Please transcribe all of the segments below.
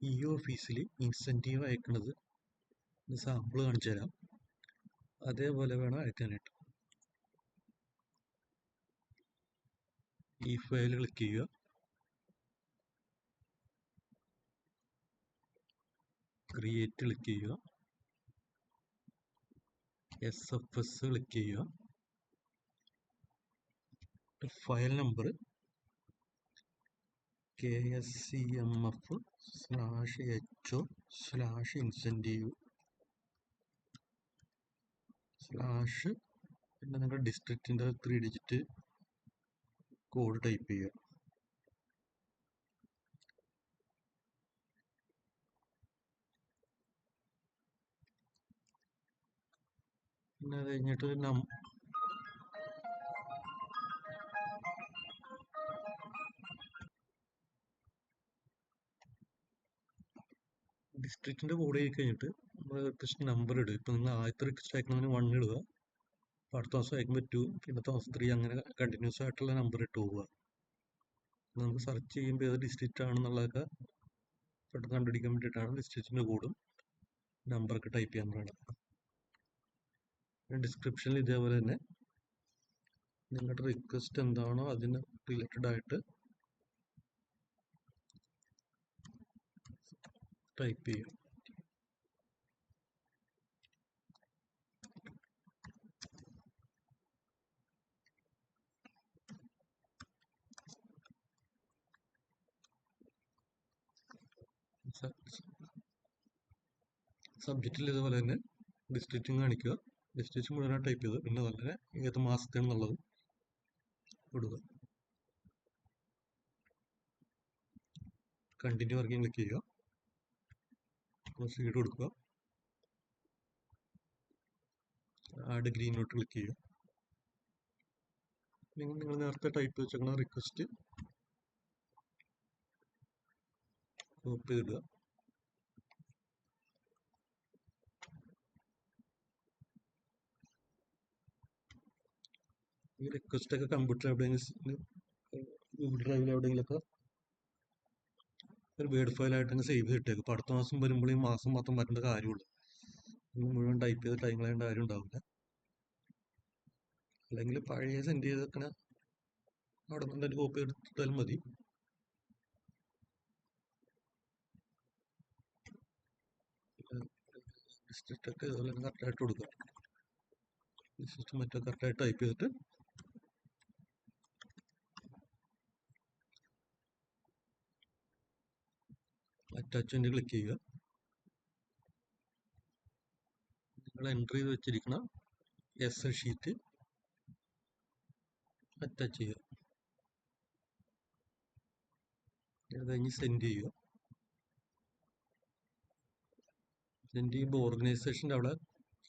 ഈ ഓഫീസിൽ ഇൻസെൻറ്റീവ് അയക്കുന്നത് സാമ്പിൾ കാണിച്ചു തരാം. അതേപോലെ വേണം അയക്കാനായിട്ട്. ഈ ഫയൽ ക്ലിക്ക് ചെയ്യുക. ക്രിയേറ്റ് ക്ലിക്ക് ചെയ്യുക. SFS ക്ലിക്ക് ചെയ്യുക. ഫയൽ നമ്പർ KSCMF/HO/incentive/ പിന്നെ നിങ്ങളുടെ ഡിസ്ട്രിക്റ്റിൻ്റെ 3 ഡിജിറ്റ് കോഡ് ടൈപ്പ് ചെയ്യുക. പിന്നെ അത് കഴിഞ്ഞിട്ട് ഡിസ്ട്രിക്റ്റിൻ്റെ കോഡ് എഴുതി കഴിഞ്ഞിട്ട് നമ്മൾ റിക്വസ്റ്റ് നമ്പർ ഇടുക. ഇപ്പം നിങ്ങൾ ആദ്യത്തെ റിക്വസ്റ്റ് അയക്കുന്നതിന് 1 ഇടുക. അടുത്ത ദിവസം അയക്കുമ്പോൾ 2, പിന്നത്തെ ദിവസം 3, അങ്ങനെ കണ്ടിന്യൂസ് ആയിട്ടുള്ള നമ്പർ ഇട്ട് പോവുക. നമുക്ക് സെർച്ച് ചെയ്യുമ്പോൾ ഏത് ഡിസ്ട്രിക്റ്റ് ആണെന്നുള്ളതൊക്കെ പെട്ടെന്ന് കണ്ടുപിടിക്കാൻ വേണ്ടിയിട്ടാണ് ഡിസ്ട്രിക്റ്റിൻ്റെ കോഡും നമ്പറൊക്കെ ടൈപ്പ് ചെയ്യാൻ പറയുന്നത്. ഡിസ്ക്രിപ്ഷനിൽ ഇതേപോലെ തന്നെ നിങ്ങളുടെ റിക്വസ്റ്റ് എന്താണോ അതിന് റിലേറ്റഡ് ആയിട്ട് ടൈപ്പ് ചെയ്യും. സബ്ജക്റ്റിൽ ഇതുപോലെ തന്നെ ഡിസ്ട്രിക്റ്റും കാണിക്കുക. ഡിസ്ട്രിക്റ്റ് മുഴുവൻ ടൈപ്പ് ചെയ്ത് പിന്നെ തന്നെ ഏത് മാസത്തെയാണെന്നുള്ളത് ഇടുക. കണ്ടിന്യൂ വർക്കിംഗ് ക്ലിക്ക് ചെയ്യുക. പ്രൊസീഡ് കൊടുക്കുക. ആഡ് ഗ്രീൻ നോട്ട് ക്ലിക്ക് ചെയ്യുക. നിങ്ങൾ നേരത്തെ ടൈപ്പ് വെച്ചേക്കുന്ന റിക്വസ്റ്റ് കോപ്പി ചെയ്തിടുക. ഈ റിക്വസ്റ്റ് ഒക്കെ കമ്പ്യൂട്ടർ എവിടെയെങ്കിലും ഗൂഗിൾ ഡ്രൈവിൽ എവിടെയെങ്കിലൊക്കെ ഒരു വേർഡ് ഫയലായിട്ട് തന്നെ സേവ് ചെയ്തിട്ടേക്കും. അപ്പോൾ അടുത്ത മാസം വരുമ്പോൾ ഈ മാസം മൊത്തം വരേണ്ട കാര്യമുള്ളൂ. മുഴുവൻ ടൈപ്പ് ചെയ്ത് ടൈം കളയേണ്ട കാര്യം ഉണ്ടാവില്ല. അല്ലെങ്കിൽ പഴയ സെൻഡ് ചെയ്തേക്കണ അവിടെ നിന്ന് തന്നെ കോപ്പി എടുത്താലും മതി. ഡിസ്ട്രിക്റ്റ് ഒക്കെ ഇതുപോലെ കറക്റ്റായിട്ട് കൊടുക്കുക. ഡിസ്ട്രിക്റ്റ് മറ്റേ കറക്റ്റായിട്ട് ടൈപ്പ് ചെയ്തിട്ട് അറ്റാച്ച്മെന്റ് ക്ലിക്ക് ചെയ്യുക. നിങ്ങൾ എൻ്റർ ചെയ്ത് വെച്ചിരിക്കുന്ന എക്സൽ ഷീറ്റ് അറ്റാച്ച് ചെയ്യുക. അത് കഴിഞ്ഞ് സെൻഡ് ചെയ്യുക. സെൻഡ് ചെയ്യുമ്പോൾ ഓർഗനൈസേഷൻ്റെ അവിടെ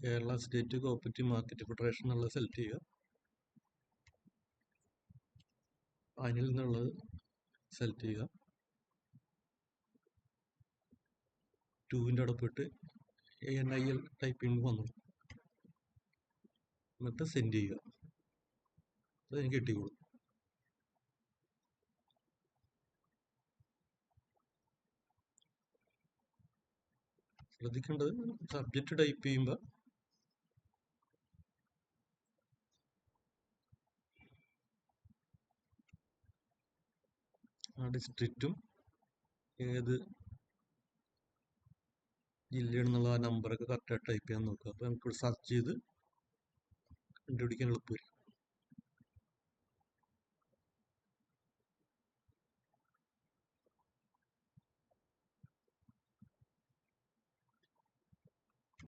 Kerala state cooperative market federation എന്നുള്ളത് സെലക്ട് ചെയ്യുക. അതിൽ നിന്നുള്ളത് സെലക്ട് ചെയ്യുക. 2ൻ്റെ അവിടെ പോയിട്ട് ANIL ടൈപ്പ് ചെയ്യുമ്പോൾ വന്നു. എന്നിട്ട് സെൻഡ് ചെയ്യുക. അത് എനിക്ക് കിട്ടിക്കോളും. ശ്രദ്ധിക്കേണ്ടത് സബ്ജക്റ്റ് ടൈപ്പ് ചെയ്യുമ്പോൾ ആ ഡിസ്ട്രിക്റ്റും ഏത് ജില്ലയാണെന്നുള്ള ആ നമ്പറൊക്കെ കറക്റ്റായിട്ട് ടൈപ്പ് ചെയ്യാൻ നോക്കുക. അപ്പോൾ നമുക്ക് സെർച്ച് ചെയ്ത് കണ്ടുപിടിക്കാൻ എളുപ്പമായിരിക്കും.